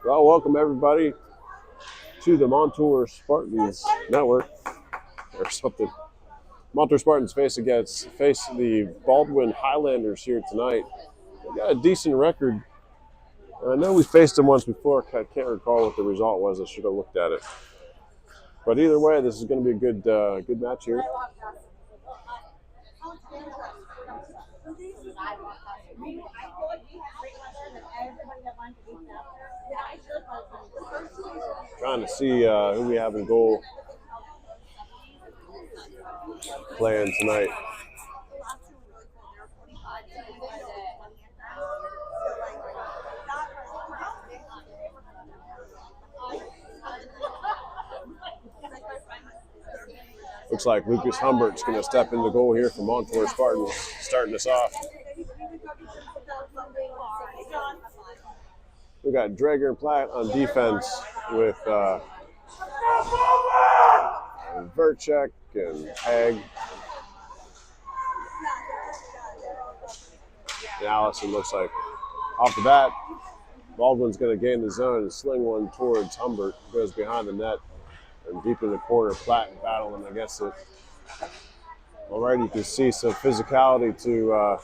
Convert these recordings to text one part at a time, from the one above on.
Well, welcome everybody to the Montour Spartans Network or something. Montour Spartans face the Baldwin Highlanders here tonight. They got a decent record. I know we faced them once before. I can't recall what the result was. I should have looked at it. But either way, this is going to be a good match here. Trying to see who we have in goal playing tonight. Looks like Lucas Humbert's going to step into goal here for Montour Spartans, starting us off. We got Drager and Platt on defense with Verchek and Hag. And Allison looks like off the bat, Baldwin's going to gain the zone and sling one towards Humbert. Goes behind the net and deep in the corner. Platt battling against it. Already you can see some physicality to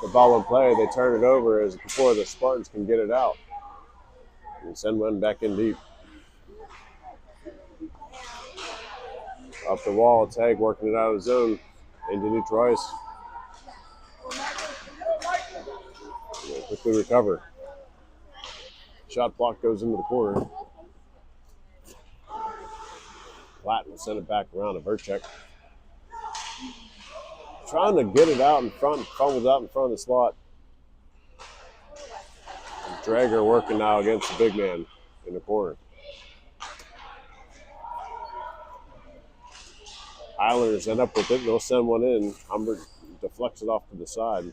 the Baldwin play. They turn it over as before the Spartans can get it out. And send one back in deep. Up the wall, it's Hag working it out of the zone into neutral ice. They'll quickly recover. Shot block goes into the corner. Platt will send it back around to Verchek. Trying to get it out in front, fumbles out in front of the slot. Drager working now against the big man in the corner. Highlanders end up with it. They'll send one in. Humbert deflects it off to the side.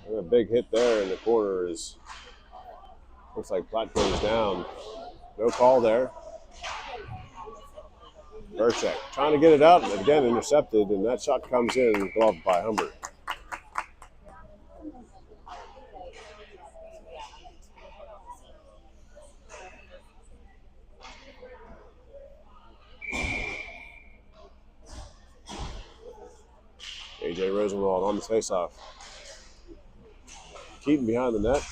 And a big hit there in the corner is looks like Platt goes down. No call there. Verchek trying to get it out, and again intercepted, and that shot comes in, gloved by Humbert. A.J. Rosenwald on the faceoff. Keaton behind the net.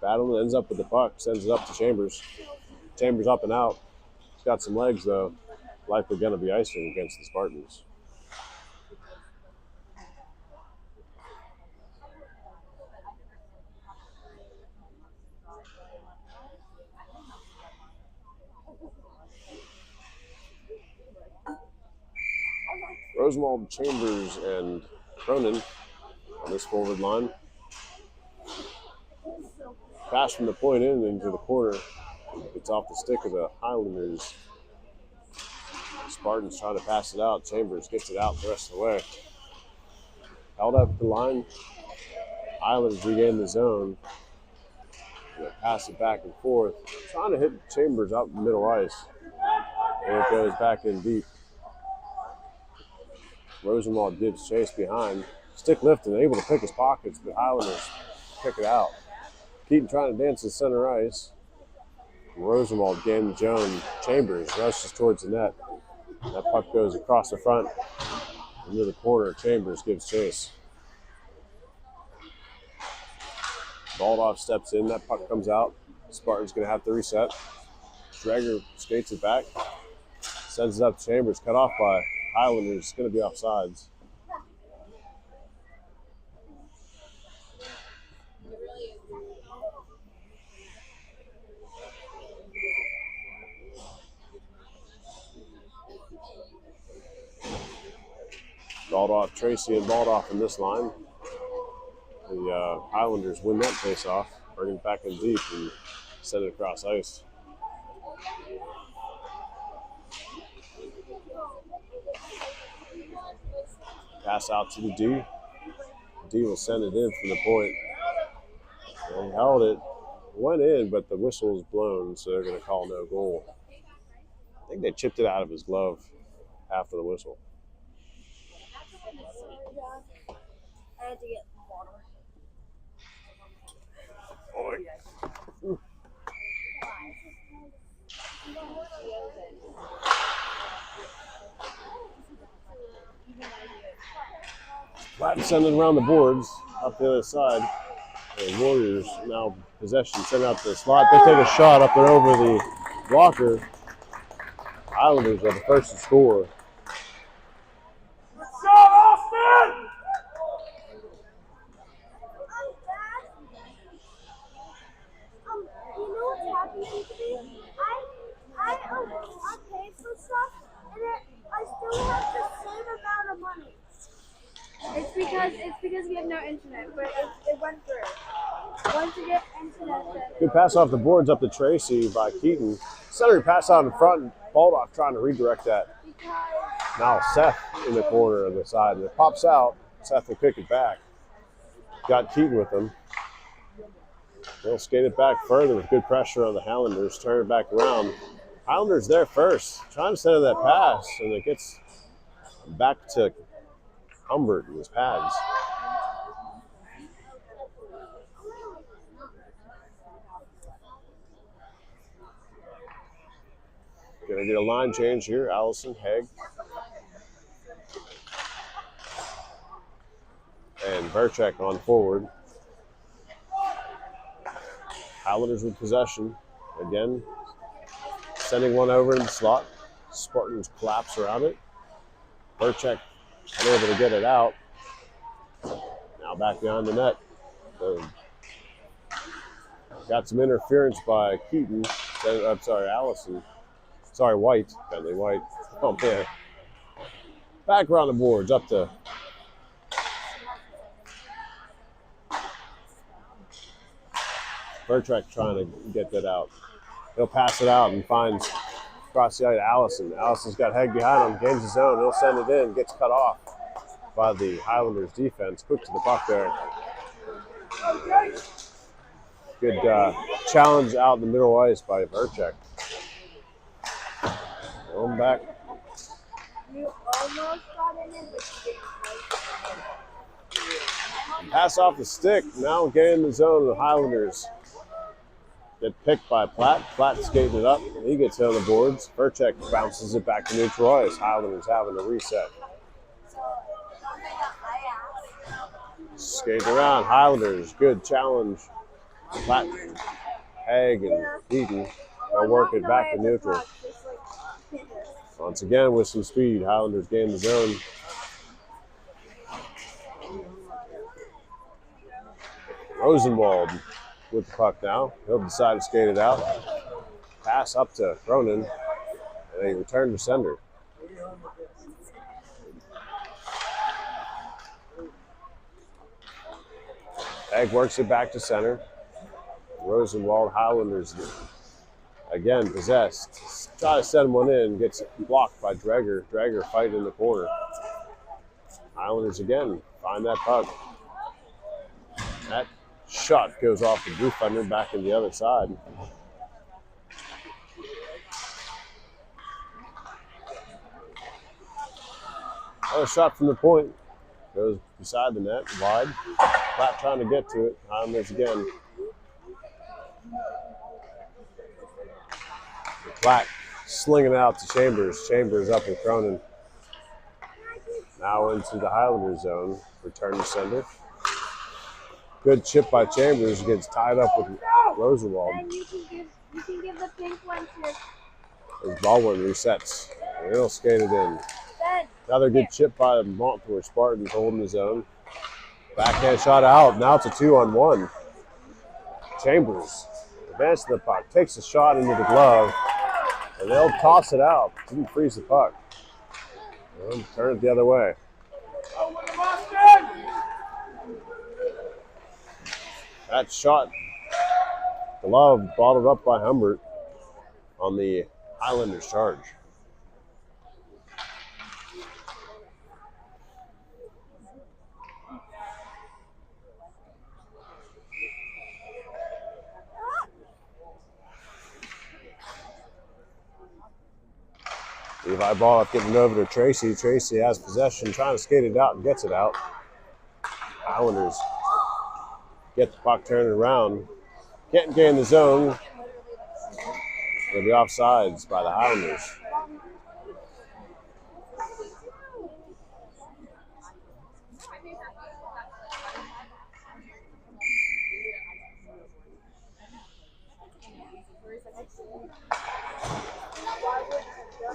Battling, ends up with the puck, sends it up to Chambers. Chambers up and out. He's got some legs, though. Likely going to be icing against the Spartans. Rosenwald, Chambers, and Cronin on this forward line. Pass from the point in into the corner. It's off the stick of the Highlanders. Spartans trying to pass it out. Chambers gets it out the rest of the way. Held up the line. Highlanders regain the zone. Pass it back and forth. Trying to hit Chambers out middle ice. And it goes back in deep. Rosenwald gives chase behind. Stick lifting, able to pick his pockets, but Highlanders pick it out. Keaton trying to dance to center ice. Rosenwald gains Joan. Chambers rushes towards the net. That puck goes across the front into the corner. Chambers gives chase. Baldoff steps in. That puck comes out. Spartan's going to have to reset. Drager skates it back. Sends it up to Chambers. Cut off by Highlanders. It's going to be offsides. Baldoff, Tracy, and Baldoff in this line. The Highlanders win that face-off, bring it back in deep and send it across ice. Pass out to the D. D will send it in from the point. They held it, went in, but the whistle is blown, so they're going to call no goal. I think they chipped it out of his glove after the whistle. I had to get water. Platt sending around the boards up the other side. The Warriors now possession, send out the slot. They take a shot up and over the blocker. Highlanders are the first to score. I paid for stuff, and I still have the same amount of money. It's because we have no internet, but it went through. Once you get internet, then Good pass off the boards up to Tracy by Keaton. Center pass out in front, and Baldock trying to redirect that. Now Seth in the corner of the side, and it pops out. Seth will kick it back. Got Keaton with him. They'll skate it back further with good pressure on the Highlanders. Turn it back around. Highlanders there first, trying to center that pass, and it gets back to Humbert in his pads. Gonna get a line change here. Allison, Haig, and Verchek on forward. Highlanders with possession. Again, sending one over in the slot. Spartans collapse around it. Verchek unable to get it out. Now back behind the net. Got some interference by Keaton. I'm sorry, Allison. Sorry, White. Bentley White. Oh, man. Back around the boards, up to Verchek trying to get that out. He'll pass it out and finds across the eye to Allison. Allison's got Haig behind him, gains his own. He'll send it in, gets cut off by the Highlanders defense. Quick to the puck there. Good challenge out in the middle ice by Verchek. Going back. you almost got in it, but you didn't. Pass off the stick. Now getting in the zone. The Highlanders get picked by Platt. Platt skating it up. And he gets hit on the boards. Verchek bounces it back to neutral ice. Highlanders having to reset. Skate around. Highlanders. Good challenge. Platt, Haig, and Eaton are working back to neutral. Once again with some speed. Highlanders gain the zone. Rosenwald with the puck now. He'll decide to skate it out. Pass up to Cronin. And a return to sender. Egg works it back to center. Rosenwald, Highlanders again possessed. Try to send one in, gets blocked by Dreger. Dreger fighting in the corner. Highlanders again find that puck. That shot goes off the blue fender back in the other side. Another shot from the point. Goes beside the net, wide. Platt trying to get to it. Highlanders again. Platt slinging it out to Chambers. Chambers up with Cronin. Now into the Highlanders zone. Return to sender. Good chip by Chambers. Gets tied up with Rosenwald. And you can give the pink one to As Baldwin resets. And he'll skate it in. Ben. Another good chip by the Montour Spartans holding his own. Backhand shot out. Now it's a 2-on-1. Chambers advances the puck. Takes a shot into the glove. And they'll toss it out. Didn't freeze the puck. And turn it the other way. That shot, glove bottled up by Humbert on the Highlanders charge. Levi ball up, getting it over to Tracy. Tracy has possession, trying to skate it out and gets it out. Highlanders get the puck turned around. Can't gain the zone. It'll be offsides by the Highlanders.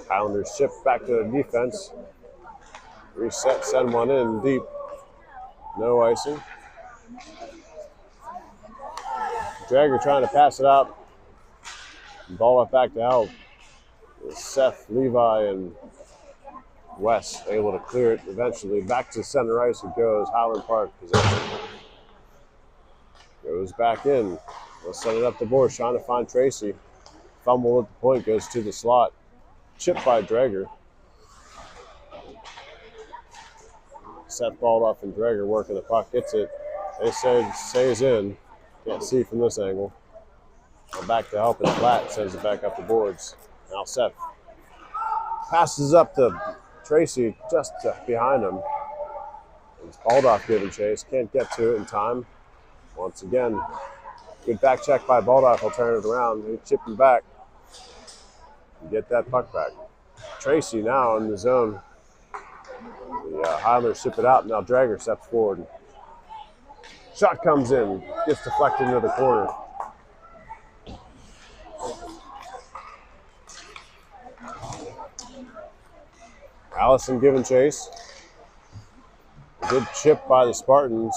Highlanders shift back to the defense. Reset, send one in deep. No icing. Drager trying to pass it out. Ball it back to help. Seth, Levi, and Wes able to clear it eventually. Back to center ice it goes. Highland Park possession. Goes back in. They'll set it up the board, trying to find Tracy. Fumble at the point, goes to the slot. Chipped by Drager. Seth Baldoff and Drager working the puck. Gets it. They say stays in. Can't see from this angle. Now back to help, and Flat sends it back up the boards. Now Seth passes up to Tracy just behind him. It's Baldoff giving chase. Can't get to it in time. Once again, good back check by Baldoff. Will turn it around. They chip him back. And get that puck back. Tracy now in the zone. The Highlanders ship it out. Now Drager steps forward. Shot comes in. Gets deflected into the corner. Allison giving chase. Good chip by the Spartans.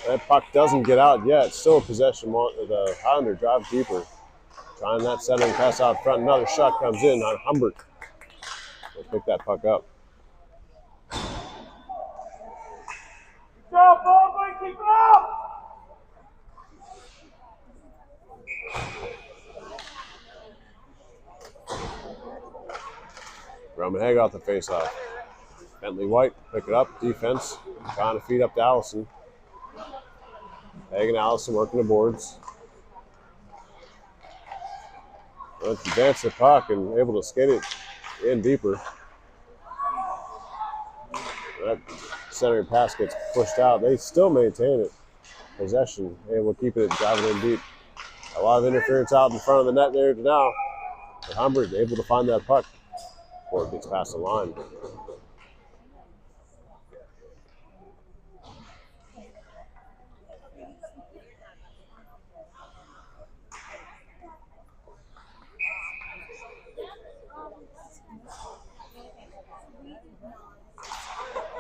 That puck doesn't get out yet. Still a possession. The Highlander drives deeper. Trying that centering pass out front. Another shot comes in on Humbert. They'll pick that puck up. Go, Baldwin, keep it up! Roman Haig off the faceoff. Bentley White pick it up. Defense. Trying to feed up to Allison. Haig and Allison working the boards. Let's advance the puck and able to skate it in deeper. That centering pass gets pushed out. They still maintain it. Possession, able to keep it, driving in deep. A lot of interference out in front of the net there now. But Humbert able to find that puck before it gets past the line.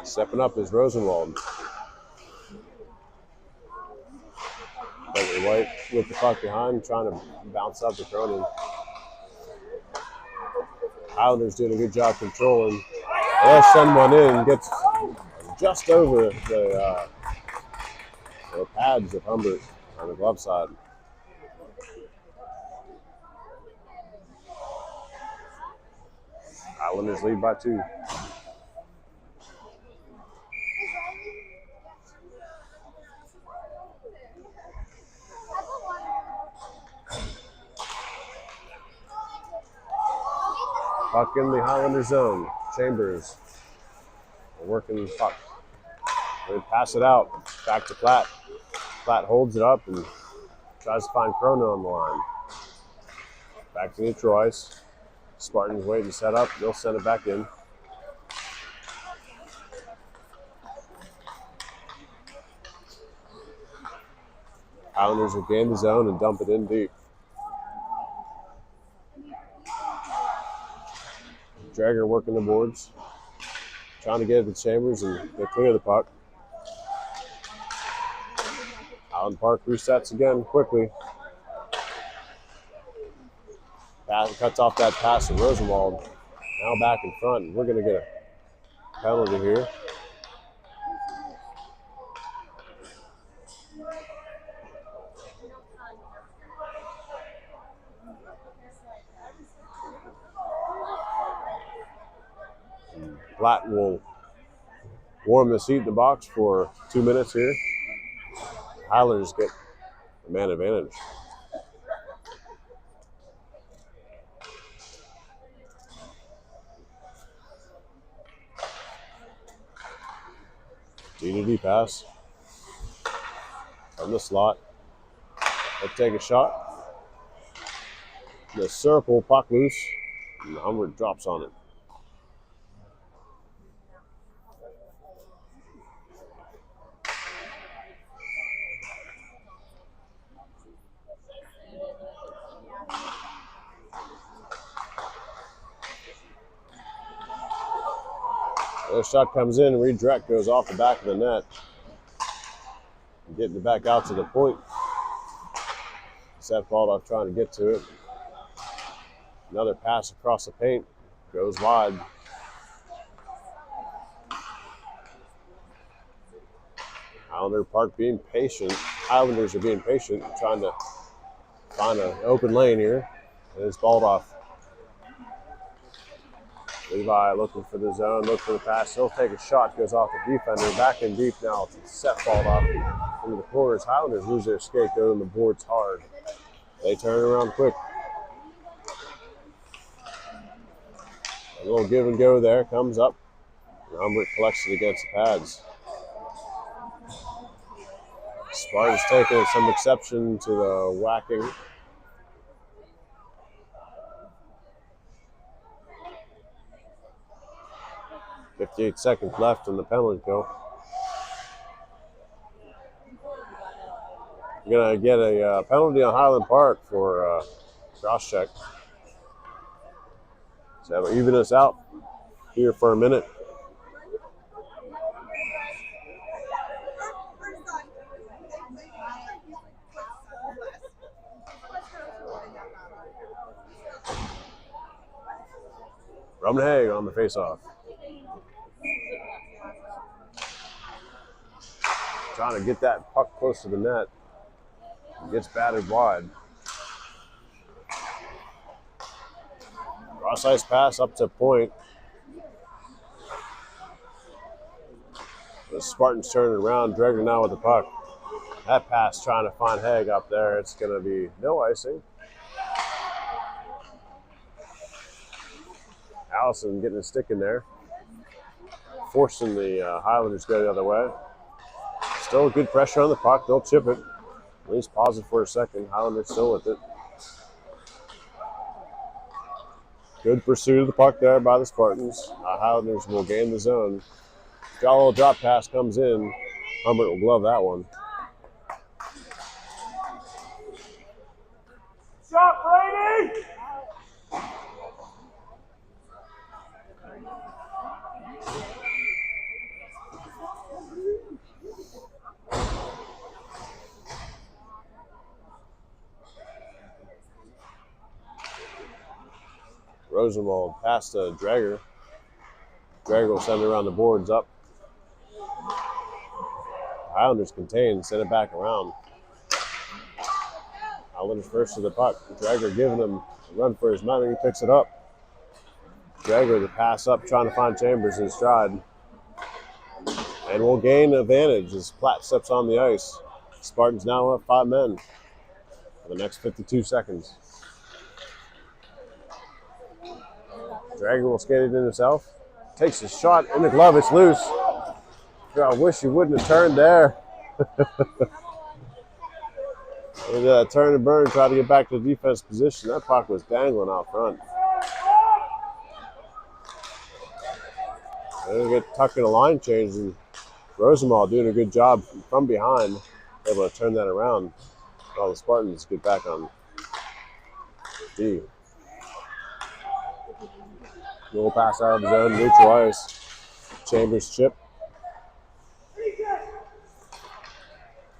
Stepping up is Rosenwald. Bentley White with the puck behind, trying to bounce up to Cronin. Highlanders doing a good job controlling. They'll send one in, gets just over the pads of Humbert on the glove side. Highlanders lead by 2. Puck in the Highlander zone. Chambers working the puck. They pass it out. Back to Platt. Platt holds it up and tries to find Cronin on the line. Back to neutral ice. Spartans waiting to set up. They'll send it back in. Highlanders will gain the zone and dump it in deep. Drager working the boards. Trying to get it to Chambers and they clear the puck. Highland Park resets again quickly. Cuts off that pass to Rosenwald. Now back in front. We're going to get a penalty here. Platt will warm the seat in the box for 2 minutes here. Highlanders get the man advantage. D-to-D pass from the slot. Let's take a shot. the circle, puck loose, and Humbert drops on it. The shot comes in, redirect goes off the back of the net. Getting it back out to the point. Seth Baldock trying to get to it. Another pass across the paint. Goes wide. Highlanders are being patient, trying to find an open lane here. And it's Baldock. Levi looking for the zone, looking for the pass. He'll take a shot, goes off the defender. Back in deep now to Seth Baldock. Into the corners. Highlanders lose their skate, go in the boards hard. They turn around quick. A little give and go there, comes up. And Humbert collects it against the pads. Spartans taking some exception to the whacking. .58 seconds left in the penalty kill. We're going to get a penalty on Highland Park for cross check. So we'll even us out here for a minute. Rummenhagen on the faceoff. Trying to get that puck close to the net. Gets batted wide. Cross ice pass up to point. The Spartans turn it around. Dreger now with the puck. That pass trying to find Haig up there. It's going to be no icing. Allison getting a stick in there. Forcing the Highlanders to go the other way. Still good pressure on the puck. They'll chip it. At least pause it for a second. Highlanders still with it. Good pursuit of the puck there by the Spartans. Highlanders will gain the zone. Got a little drop pass comes in. Humbert will glove that one. Shot, Brady! Rosenwald pass to Dreger. Dreger will send it around the boards up. Highlanders contain, send it back around. Highlanders first to the puck. Dreger giving him a run for his money. He picks it up. Dreger the pass up, trying to find Chambers in stride. And will gain advantage as Platt steps on the ice. Spartans now have 5 men for the next 52 seconds. Dreger will skate it in himself. Takes a shot in the glove. It's loose. I wish he wouldn't have turned there. And, turn and burn, try to get back to the defense position. That puck was dangling out front. They'll get tucked in a line change, and Rosenwald doing a good job from behind, able to turn that around. While the Spartans get back on D. Little pass out of the zone, neutral ice. Chambers chip.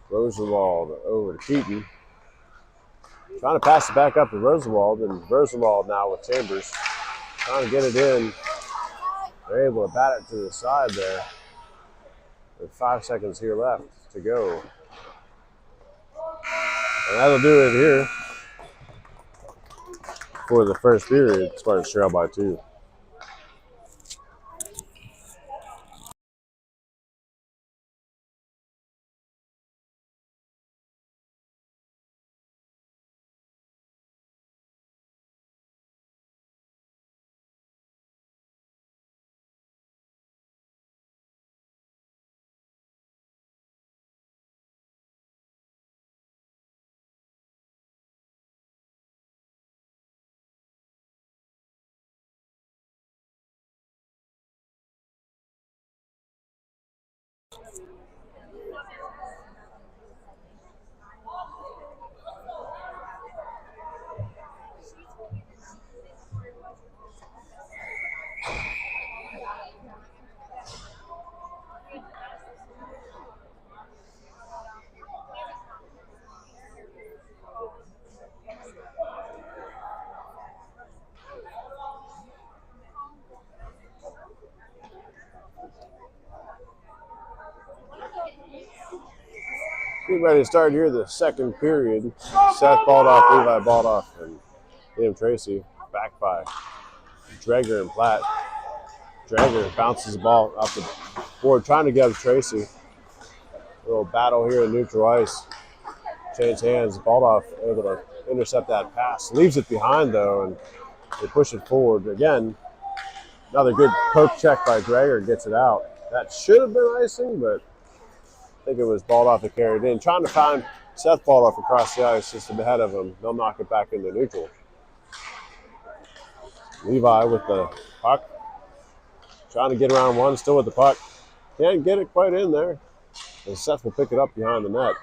Rosenwald over to Keaton. Trying to pass it back up to Rosenwald, and Rosenwald now with Chambers. Trying to get it in. They're able to bat it to the side there. With 5 seconds here left to go. And that'll do it here for the first period. Spartans trail by 2. Getting ready to start here the second period. Seth balled off, Levi balled off, and Liam Tracy back by Drager and Platt. Drager bounces the ball off the board, trying to get up Tracy. A little battle here in neutral ice. Change hands, balled off, able to intercept that pass. Leaves it behind though, and they push it forward. Again, another good poke check by Drager, gets it out. That should have been icing, but I think it was balled off and carried in. Trying to find Seth balled off across the ice just ahead of him. They'll knock it back into neutral. Levi with the puck. Trying to get around one, still with the puck. Can't get it quite in there. And Seth will pick it up behind the net.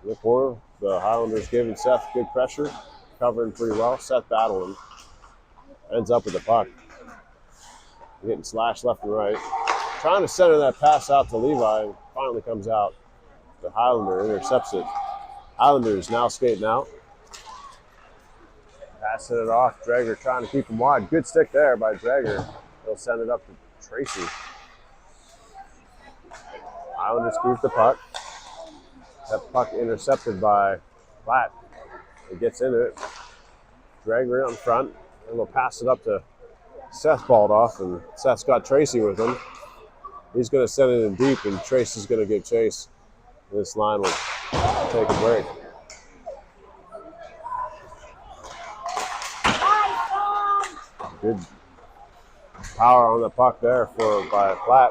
In the corner, the Highlanders giving Seth good pressure, covering pretty well. Seth battling. Ends up with the puck. Getting slashed left and right. Trying to center that pass out to Levi. Finally comes out. The Highlander intercepts it. Highlanders now skating out. Passing it off. Drager trying to keep him wide. Good stick there by Drager. He'll send it up to Tracy. Highlanders keep the puck. That puck intercepted by Platt. It gets into it. Drager in front. And we'll pass it up to Seth balled off. And Seth's got Tracy with him. He's going to send it in deep, and Tracy's going to give chase. This line will take a break. Good power on the puck there by Platt.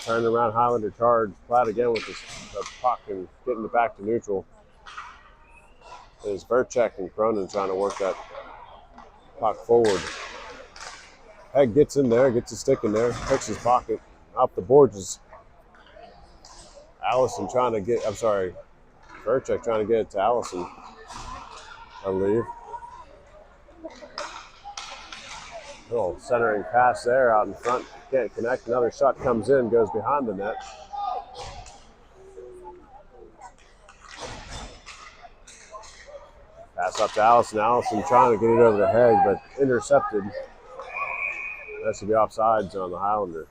Turning around, Highlander charge. Platt again with the puck and getting it back to neutral. There's Verchek and Cronin trying to work that puck forward. Head gets in there, gets his stick in there, picks his pocket. Off the boards is Allison trying to get, Verchek trying to get it to Allison, I believe. Little centering pass there out in front. Can't connect. Another shot comes in, goes behind the net. Pass up to Allison. Allison trying to get it over the head, but intercepted. That should be offsides on the Highlander.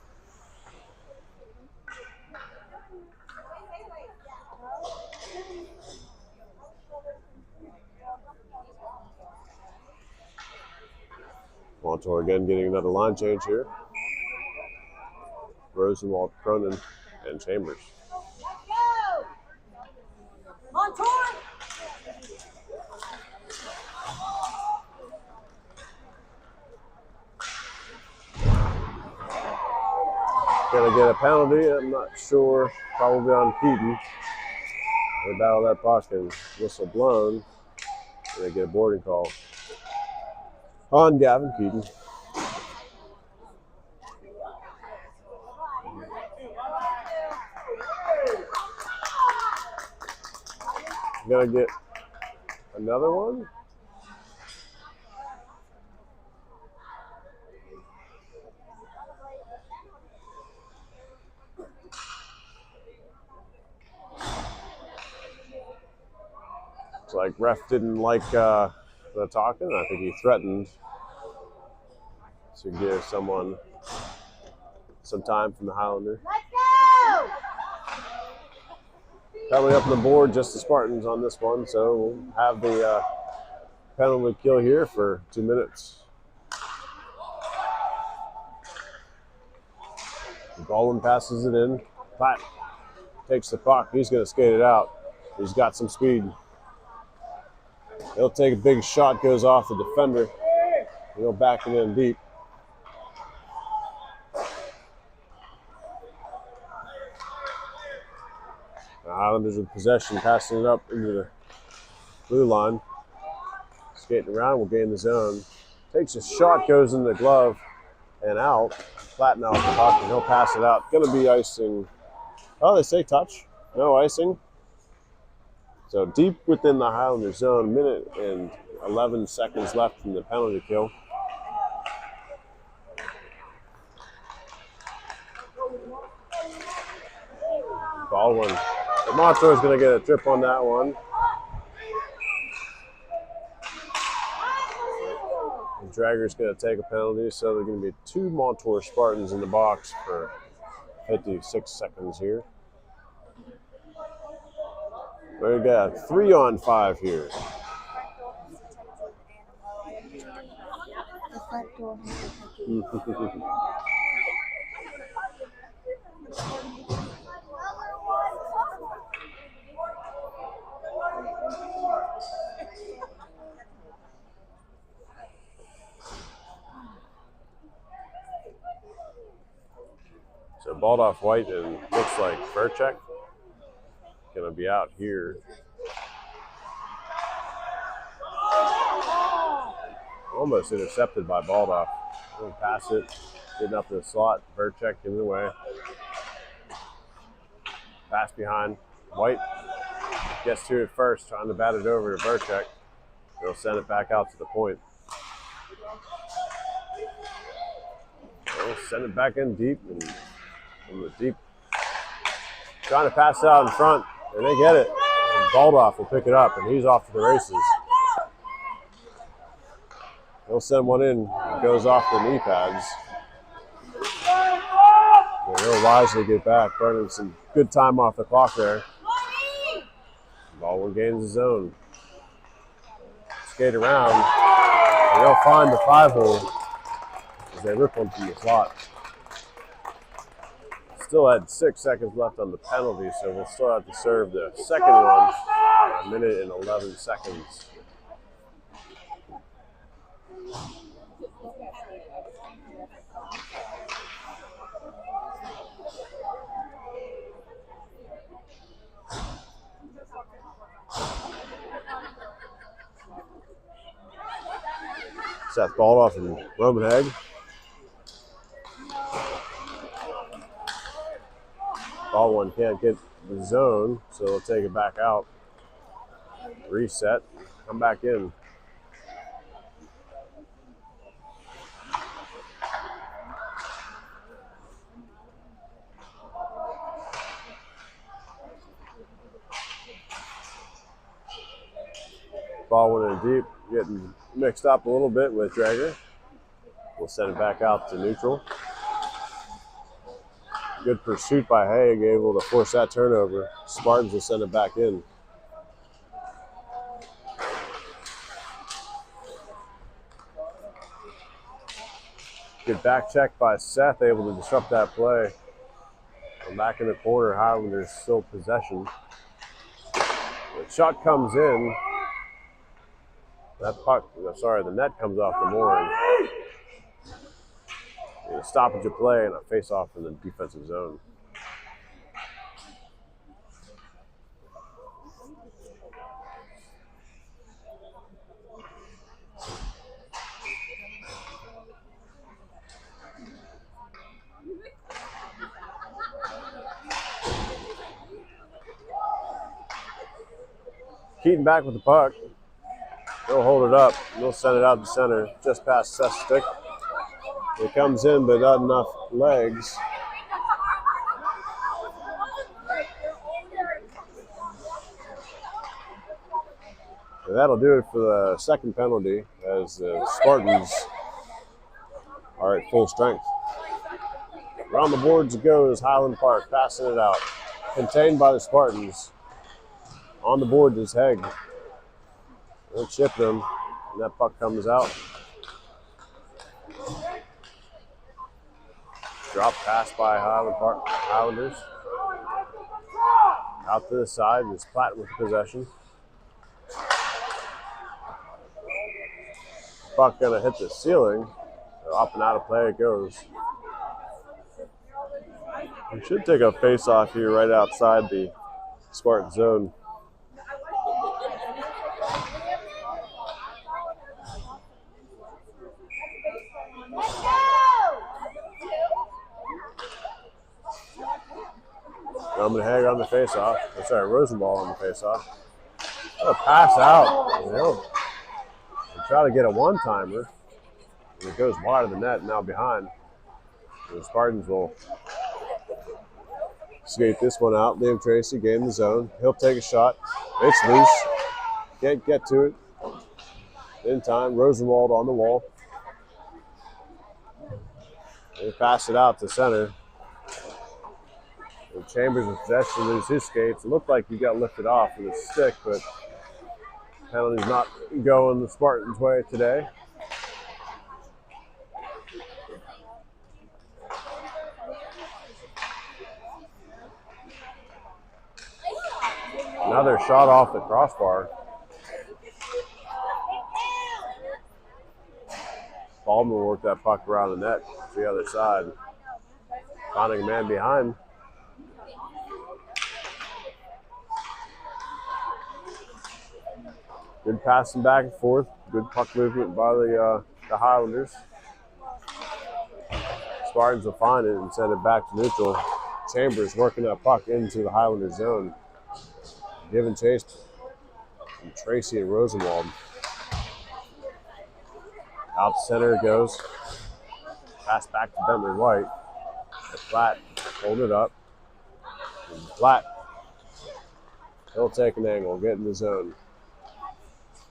Montour again getting another line change here. Rosenwald, Cronin, and Chambers. Montour! Gonna get a penalty, I'm not sure. Probably on Keaton. They battle that puck and whistle blown. And they get a boarding call on Gavin Keaton. Gonna get another one. It's like ref didn't like the talking. I think he threatened to give someone some time from the Highlander. Let's go! Penalty up on the board, just the Spartans on this one, so we'll have the penalty kill here for 2 minutes. Baldwin passes it in. Platt takes the puck. He's going to skate it out. He's got some speed. He'll take a big shot, goes off the defender. He'll back it in deep. The Highlanders with possession, passing it up into the blue line. Skating around, will gain the zone. Takes a shot, goes in the glove, and out. Flatten out the puck, and he'll pass it out. Going to be icing. Oh, they say touch. No icing. So deep within the Highlanders zone, minute and 11 seconds left from the penalty kill. Baldwin. Montour is going to get a trip on that one. The Dragger's going to take a penalty, so there's going to be 2 Montour Spartans in the box for 56 seconds here. We got 3-on-5 here. The front door So balled off White and looks like Verchek gonna be out here. Almost intercepted by Baldoff. Going to pass it, getting up to the slot. Verchek in the way. Pass behind. White gets to it first, trying to bat it over to Verchek. They'll send it back out to the point. They'll send it back in deep, and from the deep, trying to pass it out in front, and they get it. And Baldoff will pick it up, and he's off to the races. He'll send one in. It goes off the knee pads. They'll wisely get back, burning some good time off the clock there. Baldwin gains his own. Skate around, and they'll find the 5-hole as they rip one from the slot. Still had 6 seconds left on the penalty, so we'll still have to serve the second one in 1 minute and 11 seconds. Seth Baldoff and Roman Hegg. Baldwin can't get the zone, so they'll take it back out. Reset, come back in. Baldwin in deep, getting mixed up a little bit with Dragger. We'll send it back out to neutral. Good pursuit by Haig, able to force that turnover. Spartans will send it back in. Good back check by Seth, able to disrupt that play. And back in the corner, Highlanders still possession. The shot comes in. That puck, the net comes off the mooring. A stoppage of play and a face-off in the defensive zone. Keaton back with the puck. They'll hold it up. They'll send it out to center, just past Seth's stick. It comes in, but not enough legs. And that'll do it for the second penalty, as the Spartans are at full strength. Around the boards it goes, Highland Park, passing it out. Contained by the Spartans. On the board is Hegg. They'll chip them, and that puck comes out. Drop pass by Highlanders. Out to the side is Platt with possession. Puck gonna hit the ceiling. So up and out of play it goes. We should take a face-off here right outside the Spartan zone. Roman Haig on the faceoff. I'm sorry, Rosenball on the faceoff. Oh, pass out. They'll try to get a one-timer. And it goes wide of the net, now behind. The Spartans will skate this one out. Liam Tracy gained the zone. He'll take a shot. It's loose. Can't get to it. In time, Rosenwald on the wall. They pass it out to center. And Chambers with possession, lose his skates. It looked like he got lifted off with his stick, but penalty's not going the Spartans' way today. Another shot off the crossbar. Baldwin will work that puck around the net to the other side. Finding a man behind. Good passing back and forth. Good puck movement by the Highlanders. Spartans will find it and send it back to neutral. Chambers working that puck into the Highlander zone. Give and chase from Tracy and Rosenwald. Out center it goes. Pass back to Bentley White. Platt hold it up. And Platt. He'll take an angle, get in the zone.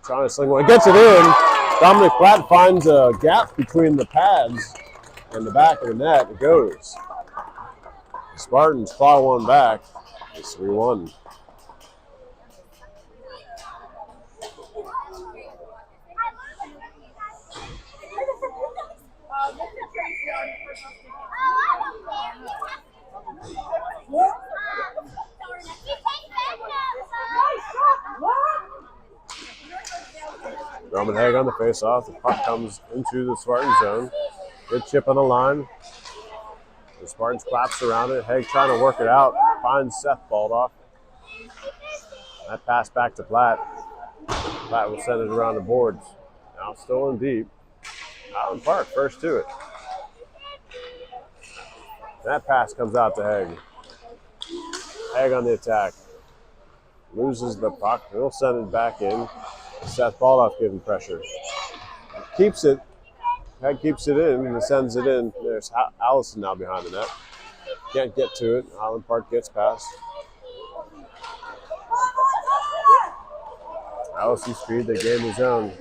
Trying to sling one. Gets it in. Dominic Platt finds a gap between the pads and the back of the net. It goes. The Spartans claw one back. It's 3-1. Roman Haig on the faceoff. The puck comes into the Spartan zone. Good chip on the line. The Spartans collapse around it. Haig trying to work it out. Finds Seth Baldoff. That pass back to Platt. Platt will send it around the boards. Now still in deep. Highland Park first to it. That pass comes out to Haig. Haig on the attack. Loses the puck. He'll send it back in. Seth Baldoff giving pressure. Keeps it. Haig keeps it in and sends it in. There's Allison now behind the net. Can't get to it. Highland Park gets past. Allison speed, they gain the zone.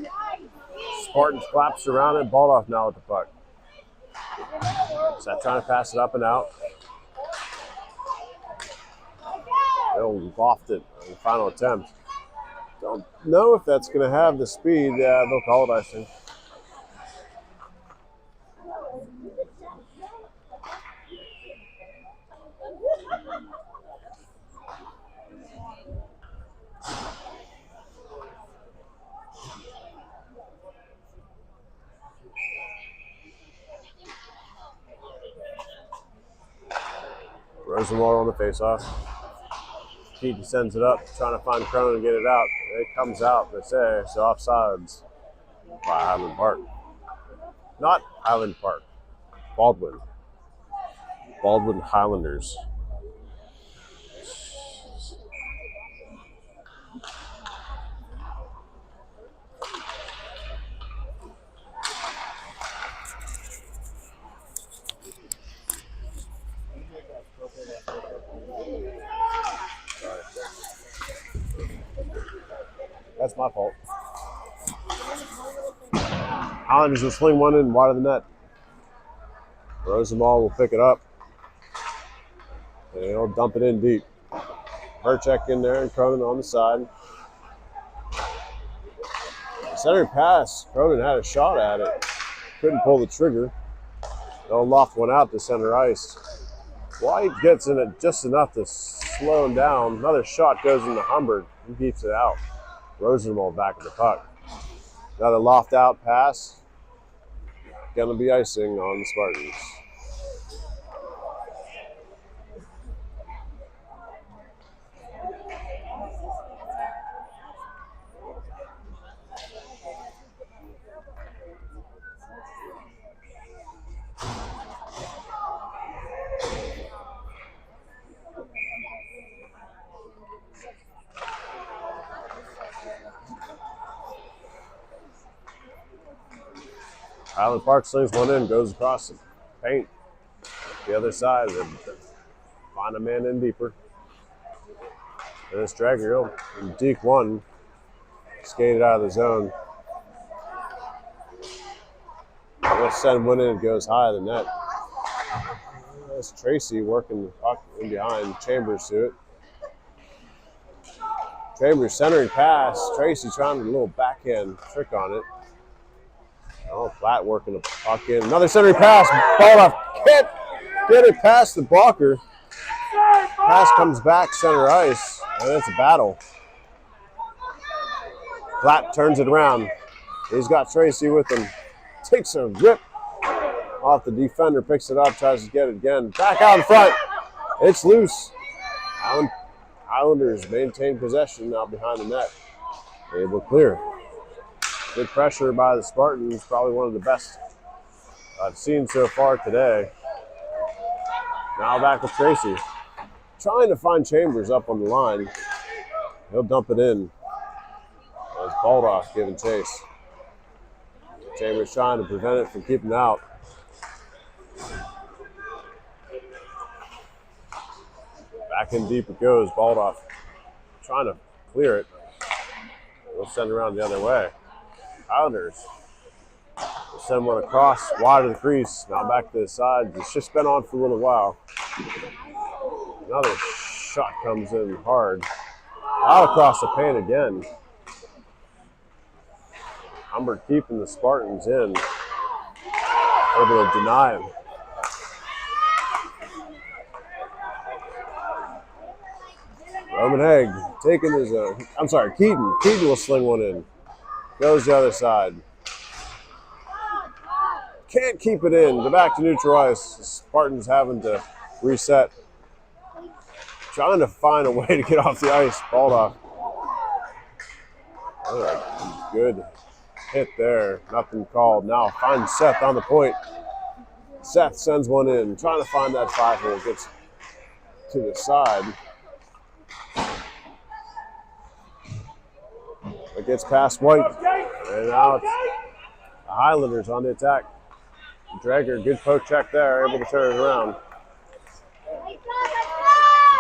Spartans collapse around it. Baldoff now with the puck. Seth trying to pass it up and out. They'll loft it on the final attempt. Don't know if that's going to have the speed. Yeah, they'll call it, I think. Rosenwald on the faceoff. Keaton sends it up, trying to find Cronin and get it out. It comes out, they say, so offsides by Highland Park. Not Highland Park, Baldwin. Baldwin Highlanders. That's my fault. Highlanders will sling one in wide of the net. Rosenball will pick it up. And he'll dump it in deep. Herchek in there and Cronin on the side. Center pass. Cronin had a shot at it. Couldn't pull the trigger. They'll loft one out to center ice. White gets in it just enough to slow him down. Another shot goes into Humbert. He keeps it out. Rosenwald back at the puck. Another loft out pass. Gonna be icing on the Spartans. Highland Park slings one in, goes across the paint. The other side, and find a man in deeper. And this Dragger, Deke one, skated out of the zone. We'll send one in, goes high of the net. That's Tracy working the puck in behind. Chambers to it. Chambers centering pass. Tracy trying a little backhand trick on it. Oh, Platt working the puck in. Another centering pass. Ball off. Can't get it past the blocker. Pass comes back center ice, and it's a battle. Platt turns it around. He's got Tracy with him. Takes a rip off the defender, picks it up, tries to get it again. Back out in front. It's loose. Highlanders maintain possession now behind the net. Able to clear. Good pressure by the Spartans, probably one of the best I've seen so far today. Now back with Tracy. Trying to find Chambers up on the line. He'll dump it in. As Baldoff giving chase. Chambers trying to prevent it from keeping out. Back in deep it goes. Baldoff trying to clear it. We'll send it around the other way. Highlanders will send one across, wide of the crease. Now back to the side. It's just been on for a little while. Another shot comes in hard. Out across the paint again. Humbert keeping the Spartans in. Able to deny him. Roman Egg taking his Keaton. Keaton will sling one in. Goes the other side. Can't keep it in. Back to neutral ice. The Spartans having to reset. Trying to find a way to get off the ice. Baldoff. Good hit there. Nothing called. Now finds Seth on the point. Seth sends one in. Trying to find that 5-hole. Gets to the side. It gets past White. And now it's the Highlanders on the attack. Dragger, good poke check there. Able to turn it around.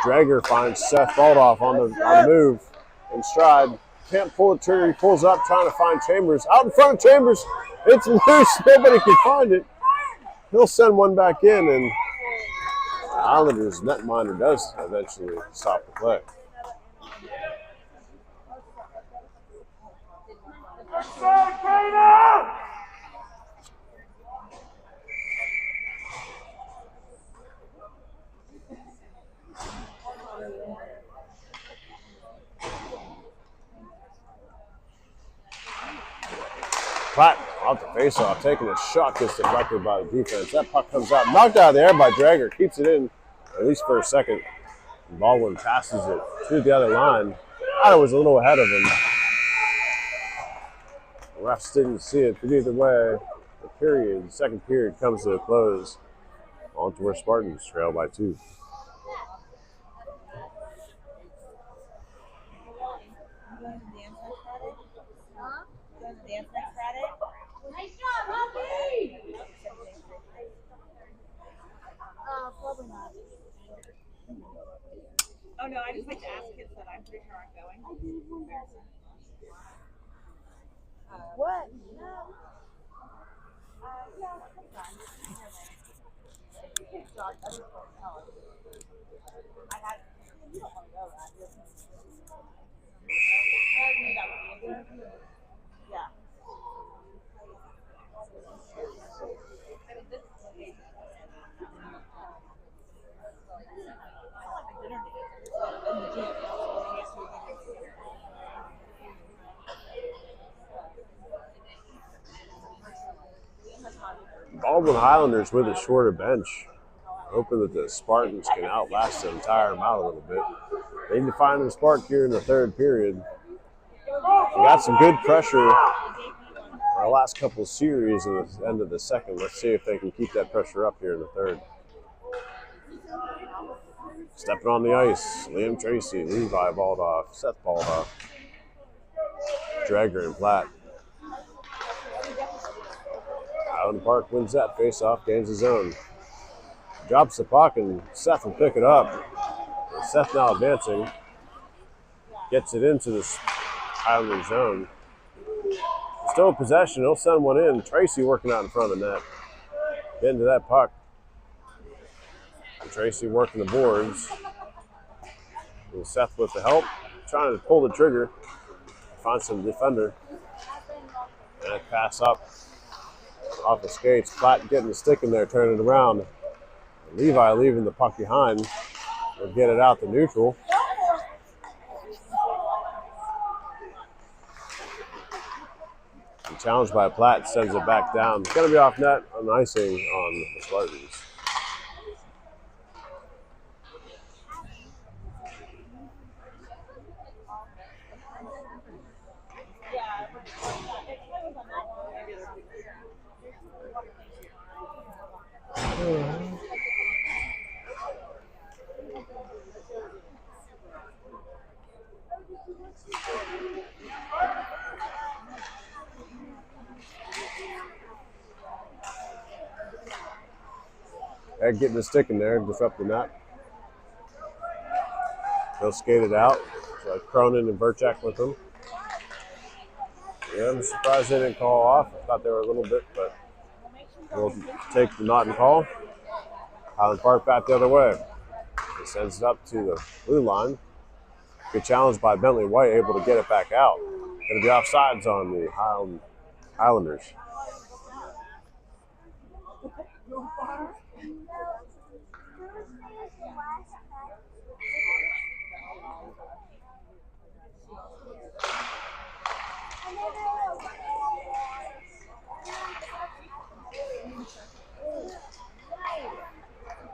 Dragger finds Seth Baldoff on the move in stride. Can't pull it through. He pulls up trying to find Chambers. Out in front of Chambers. It's loose. Nobody can find it. He'll send one back in, and the Islanders netminder does eventually stop the play. Platt off the face-off, taking a shot, gets deflected by the defense. That puck comes out, knocked out of the air by Dragger, keeps it in, at least for a second. Baldwin passes it to the other line. Platt was a little ahead of him. The refs didn't see it, but either way, the second period comes to a close. Montour Spartans trail by 2. Nice job, Humpy! Probably not. Oh no, I just like to ask kids that I'm pretty sure aren't going. What? No. Yeah, sometimes. I had. You don't want to go, right? Yeah. Baldwin Highlanders with a shorter bench. Hoping that the Spartans can outlast them, tire them out a little bit. They need to find a spark here in the third period. We got some good pressure our last couple of series at the end of the second. Let's see if they can keep that pressure up here in the third. Stepping on the ice, Liam Tracy, Levi Baldoff, Seth Baldoff, Dragger and Platt. Highland Park wins that face-off, gains his own. Drops the puck, and Seth will pick it up. Seth now advancing. Gets it into the Highlander zone. Still in possession. He'll send one in. Tracy working out in front of the net. Getting to that puck. And Tracy working the boards. And Seth with the help. Trying to pull the trigger. Find some defender. And that pass up off the skates. Platt getting the stick in there, turning it around. Levi leaving the puck behind. Will get it out to neutral. And challenged by Platt, sends it back down. It's going to be off net on icing on the Spartans. Egg getting the stick in there, disrupting that. They'll skate it out. So Cronin and Burchak with them. Yeah, I'm surprised they didn't call off. I thought they were a little bit, but we'll take the not and call. Highland Park back the other way. He sends it up to the blue line. Good challenge by Bentley White, able to get it back out. Going to be offsides on the Highlanders.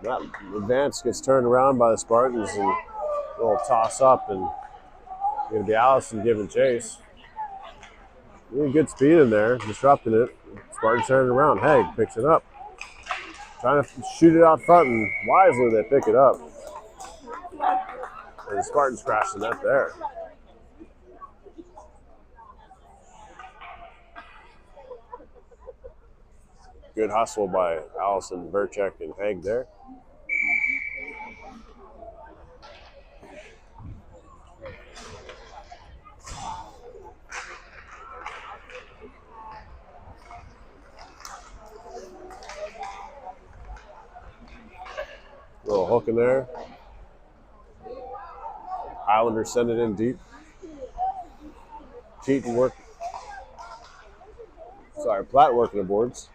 That advance gets turned around by the Spartans and a little toss up, and going to be Allison giving chase. Really good speed in there, disrupting it. Spartans turning around. Haig picks it up. Trying to shoot it out front, and wisely they pick it up. And the Spartans crash the net there. Good hustle by Allison, Burchak, and Haig there. Little hook in there. Highlanders send it in deep. Keaton Platt working the boards.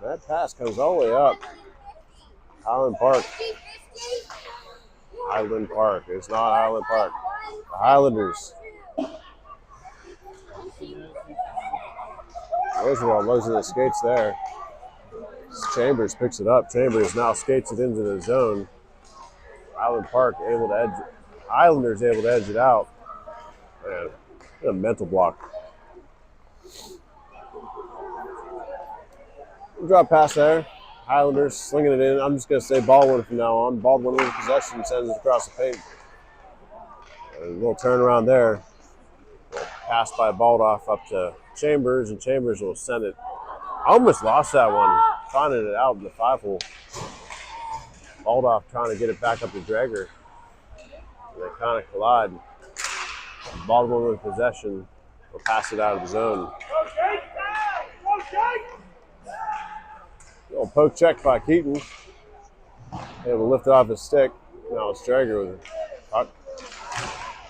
That pass comes all the way up. Highland Park. Highland Park. It's not Highland Park. The Highlanders. Roosevelt losing the skates there. Chambers picks it up. Chambers now skates it into the zone. Highland Park able to edge it. Highlanders able to edge it out. Man, what a mental block. Drop pass there. Highlanders slinging it in. I'm just going to say Baldwin from now on. Baldwin loses possession, sends it across the paint. A little turnaround there. Pass by Baldoff up to Chambers, and Chambers will send it. I almost lost that one, finding it out in the 5-hole. Baldoff trying to get it back up to Drager. They kind of collide. Baldwin with possession will pass it out of the zone. Little poke check by Keaton. Able to lift it off his stick. Now it's Drager with a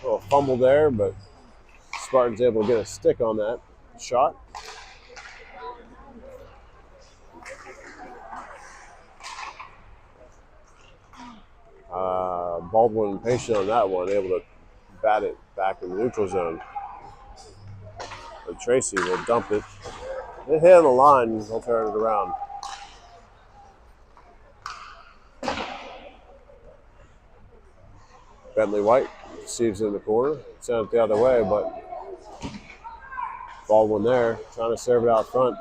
little fumble there, but Spartan's able to get a stick on that shot. Baldwin patient on that one, able to bat it back in the neutral zone. But Tracy will dump it. They hit on the line, they'll turn it around. Bentley White receives it in the corner, sent it the other way, but Baldwin there, trying to serve it out front.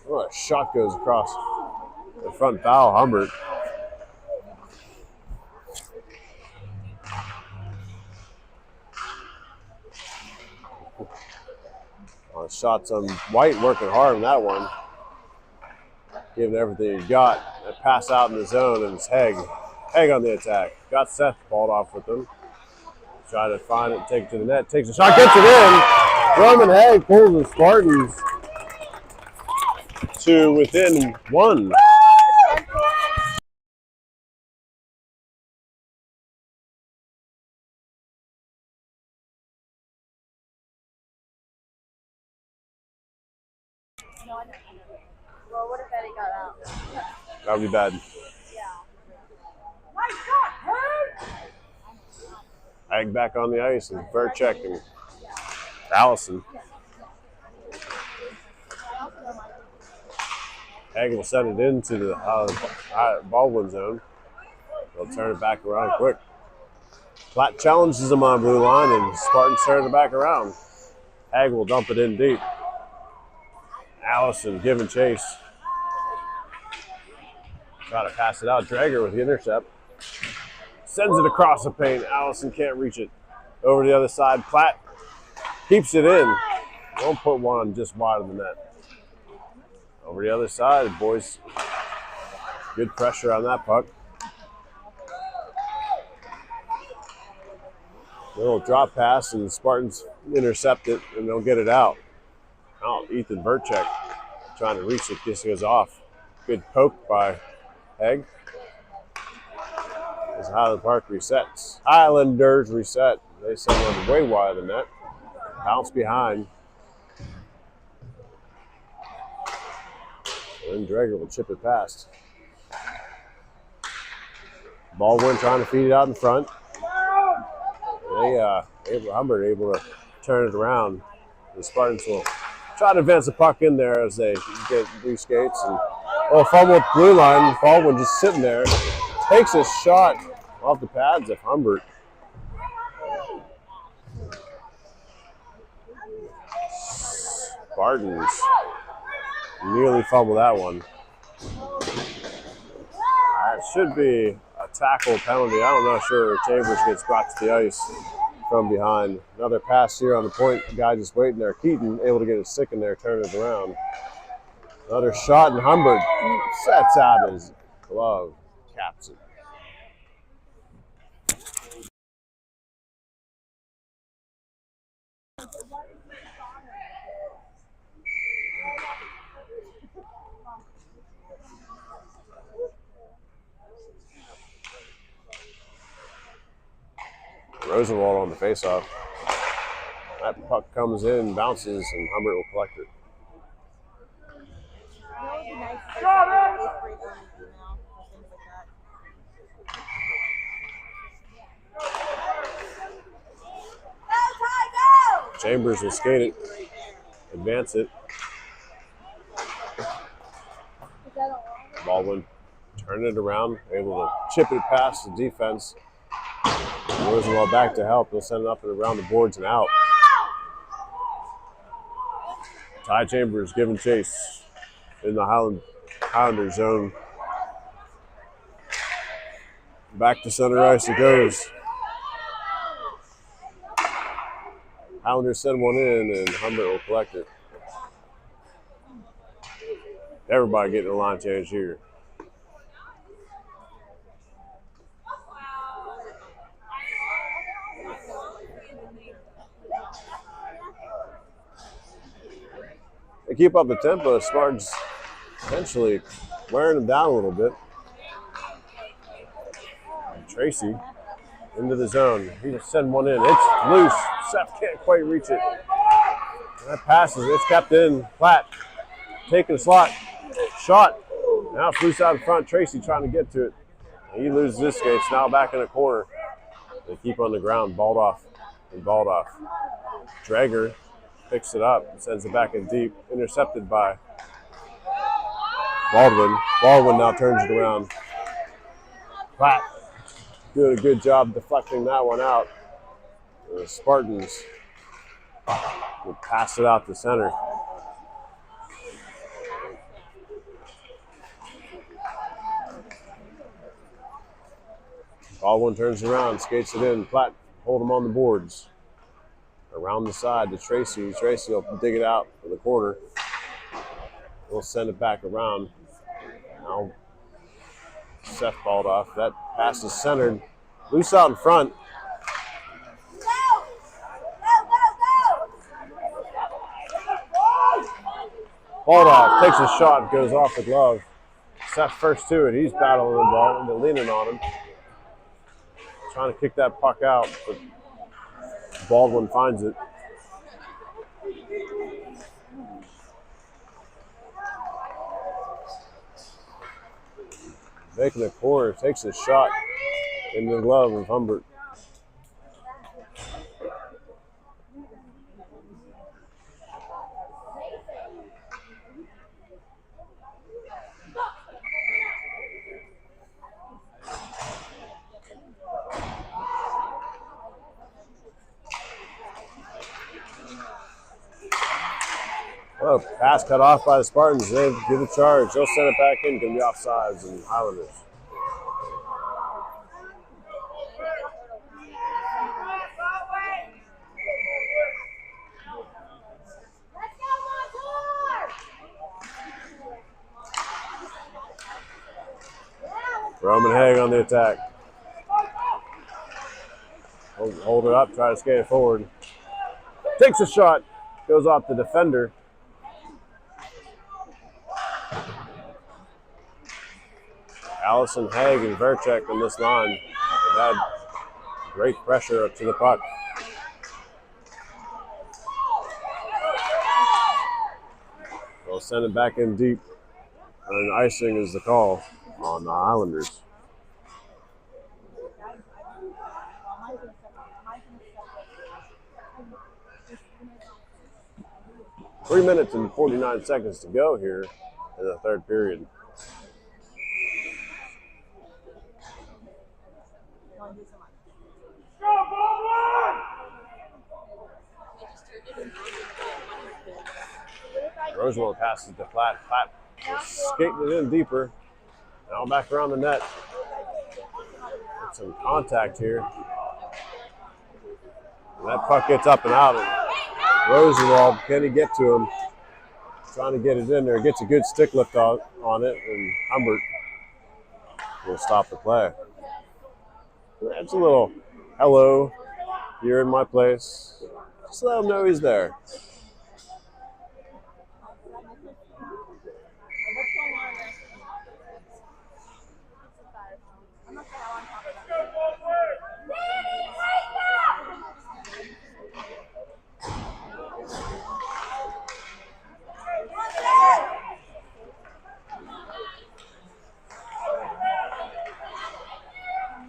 Oh, a shot goes across the front bow, Humbert. Shots on White, working hard on that one. Giving everything he got. That pass out in the zone, and it's Haig. Haig on the attack. Got Seth balled off with him. Try to find it, take it to the net, takes a shot, gets it in. Roman Haig pulls the Spartans to within one. Well, what if Eddie got out? That would be bad. Haig back on the ice, and Verchek and Allison. Haig will send it into the Baldwin zone. They'll turn it back around quick. Platt challenges him on blue line, and Spartans turn it back around. Haig will dump it in deep. Allison giving chase. Try to pass it out. Drager with the intercept. Sends it across the paint. Allison can't reach it. Over the other side. Platt keeps it in. Won't put one just wide of the net. Over the other side, boys. Good pressure on that puck. Little drop pass, and the Spartans intercept it, and they'll get it out. Ethan Verchek trying to reach it, just goes off. Good poke by Haig. As Highland Park resets. Highlanders reset. They send one way wide of the net. Bounce behind. And Drager will chip it past. Baldwin trying to feed it out in front. Humbert able to turn it around. The Spartans will try to advance the puck in there as they get blue skates. And fumble with blue line. Baldwin just sitting there. Takes a shot off the pads of Humbert. Spartans nearly fumbled that one. That should be a tackle penalty. I'm not sure. Chambers gets brought to the ice from behind. Another pass here on the point. Guy just waiting there. Keaton able to get his stick in there, turn it around. Another shot, and Humbert sets out his glove, caps it. Rosenwald on the faceoff. That puck comes in, bounces, and Humbert will collect it. Chambers will skate it, advance it. Baldwin turn it around, able to chip it past the defense. Rosenwald back to help. He'll send it up and around the boards and out. Ty Chambers giving chase in the Highlander zone. Back to center ice it goes. Highlanders send one in, and Humbert will collect it. Everybody getting a line change here. They keep up the tempo. Spartans essentially wearing them down a little bit. Tracy into the zone. He just send one in. It's loose. Seth can't quite reach it. That passes. It's kept in. Platt taking a slot. Shot. Now it's loose out in front. Tracy trying to get to it. He loses his skates. Now back in the corner. They keep on the ground. Balled off. Drager picks it up and sends it back in deep. Intercepted by Baldwin. Baldwin now turns it around. Platt doing a good job deflecting that one out. The Spartans will pass it out to center. Baldwin turns around, skates it in. Platt hold him on the boards. Around the side to Tracy. Tracy will dig it out for the corner. We'll send it back around. Now Seth balled off. That pass is centered. Loose out in front. Balled off. Takes a shot. Goes off the glove. Seth first to it. He's battling the ball. They're leaning on him. Trying to kick that puck out, but Baldwin finds it. Making a corner, takes a shot in the glove of Humbert. Oh, pass cut off by the Spartans. They get the charge. They'll send it back in. Going to be offsides and Highlanders. Roman Haig on the attack. Hold it up, try to skate it forward. Takes a shot, goes off the defender. Allison Haig and Verchek on this line have had great pressure up to the puck. They'll send it back in deep, and icing is the call on the Highlanders. Three minutes and 49 seconds to go here in the third period. Roosevelt passes to Platt. Platt skating it in deeper. Now back around the net. Get some contact here. And that puck gets up and out. And Roosevelt, can he get to him? Trying to get it in there. Gets a good stick lift on it. And Humbert will stop the play. That's a little hello. You're in my place. Just let him know he's there.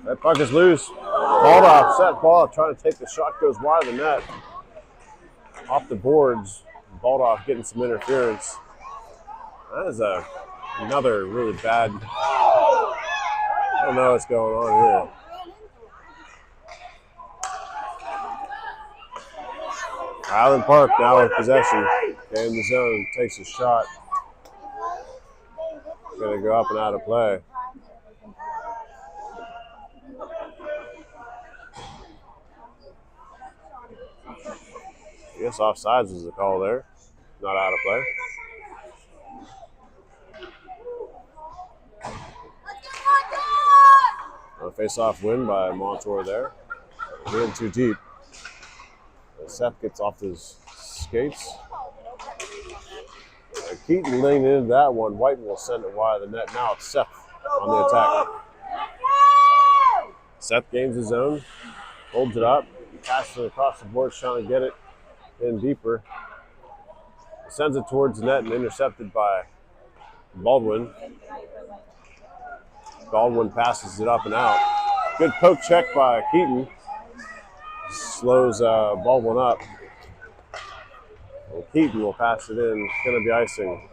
That puck is loose. Balled off, set ball, trying to take the shot, goes wide of the net. Off the boards. Balled off, getting some interference. That is another really bad. I don't know what's going on here. Highland Park now with possession. In the zone, takes a shot. Going to go up and out of play. I guess offsides is the call there. Not out of play. A face-off win by Montour there. Getting too deep. Seth gets off his skates. Keaton leaning into that one. Whiten will send it wide of the net. Now it's Seth on the attack. Seth gains his own. Holds it up. Passes it across the board, trying to get it in deeper. Sends it towards the net and intercepted by Baldwin. Baldwin passes it up and out. Good poke check by Keaton. Slows Baldwin up. And Keaton will pass it in. It's going to be icing.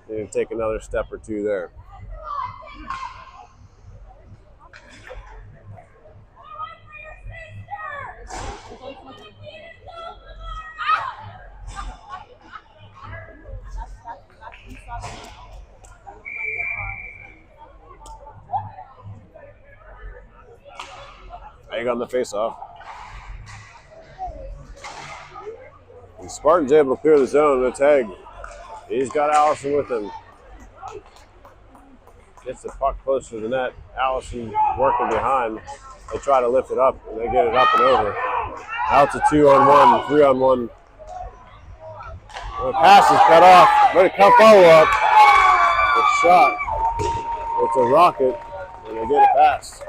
Need to take another step or two there. Egg on the face-off. The Spartans able to clear the zone. It's Haig. He's got Allison with him. Gets the puck close to the net. Allison working behind. They try to lift it up, and they get it up and over. Now it's a 2-on-1, 3-on-1. The pass is cut off. Ready to follow up. The shot. It's a rocket, and they get it past.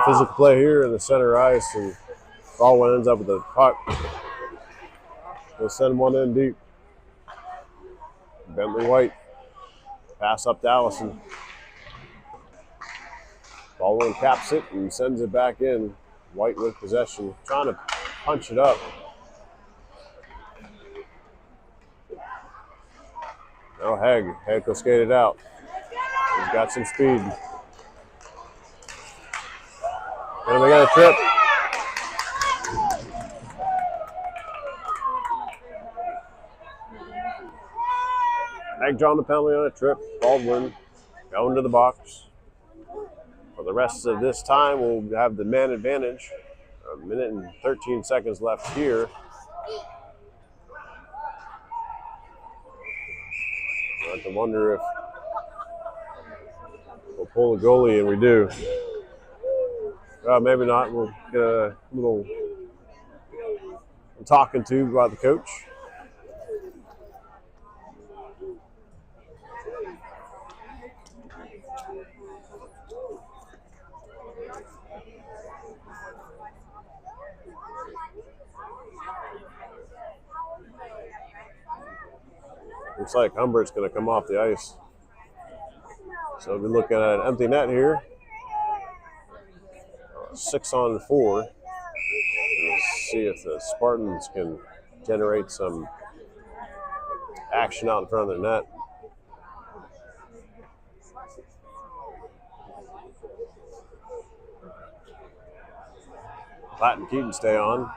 Physical play here in the center ice, and Baldwin ends up with the puck. They'll send one in deep. Bentley White. Pass up to Allison. Baldwin caps it and sends it back in. White with possession, trying to punch it up. No, Haig will skate it out. He's got some speed. And we got a trip. Haig drawing the penalty on a trip. Baldwin going to the box. For the rest of this time, we'll have the man advantage. A minute and 13 seconds left here. I have to wonder if we'll pull the goalie, and we do. Maybe not. We'll get a little talking to by the coach. Looks like Humbert's going to come off the ice. So we're looking at an empty net here. 6-on-4. Let's see if the Spartans can generate some action out in front of their net. Platt and Keaton stay on.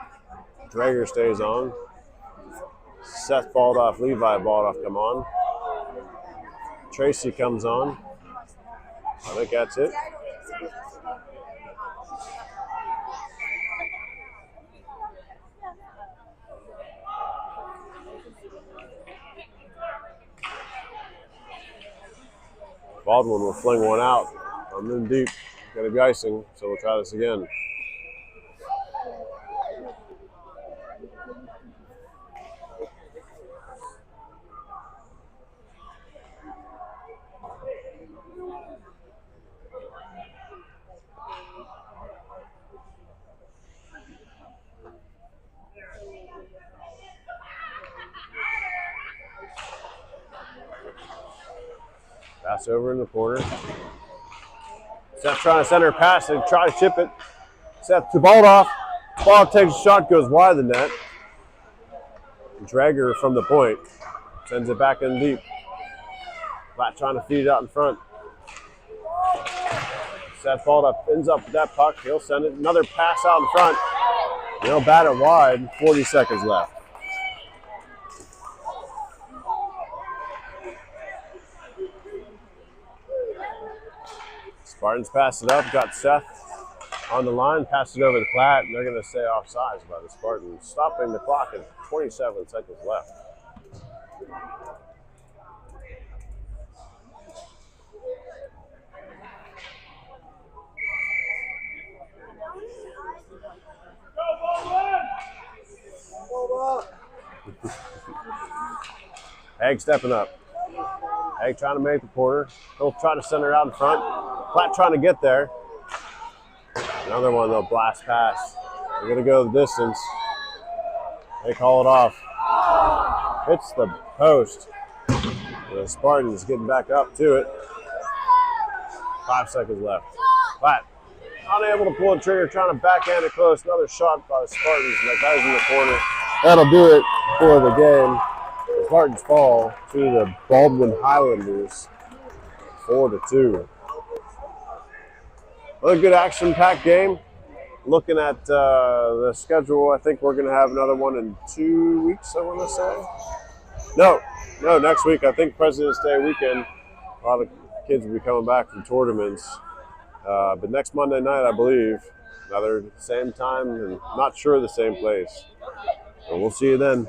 Drager stays on. Seth Baldoff, Levi Baldoff come on. Tracy comes on. I think that's it. Baldwin will fling one out. I'm in deep. Going to be icing, so we'll try this again. Pass over in the corner. Seth trying to center pass and try to chip it. Seth to Baldoff. Baldoff takes a shot, goes wide of the net. Drager from the point. Sends it back in deep. Platt trying to feed it out in front. Seth Baldoff ends up with that puck. He'll send it. Another pass out in front. They'll bat it wide. 40 seconds left. Spartans pass it up, got Seth on the line, passed it over to Platt, and they're going to stay offsides by the Spartans, stopping the clock at 27 seconds left. Haig stepping up. Haig trying to make the corner. He'll try to center out in front. Platt trying to get there. Another one, they'll blast pass. They're going to go the distance. They call it off. Hits the post. The Spartans getting back up to it. 5 seconds left. Platt unable to pull the trigger, trying to backhand it close. Another shot by the Spartans. And that guy's in the corner. That'll do it for the game. Spartans fall to the Baldwin Highlanders 4-2. Another good action-packed game. Looking at the schedule, I think we're going to have another one in 2 weeks, I want to say. No, next week. I think President's Day weekend, a lot of kids will be coming back from tournaments. But next Monday night, I believe, another same time and not sure the same place. So we'll see you then.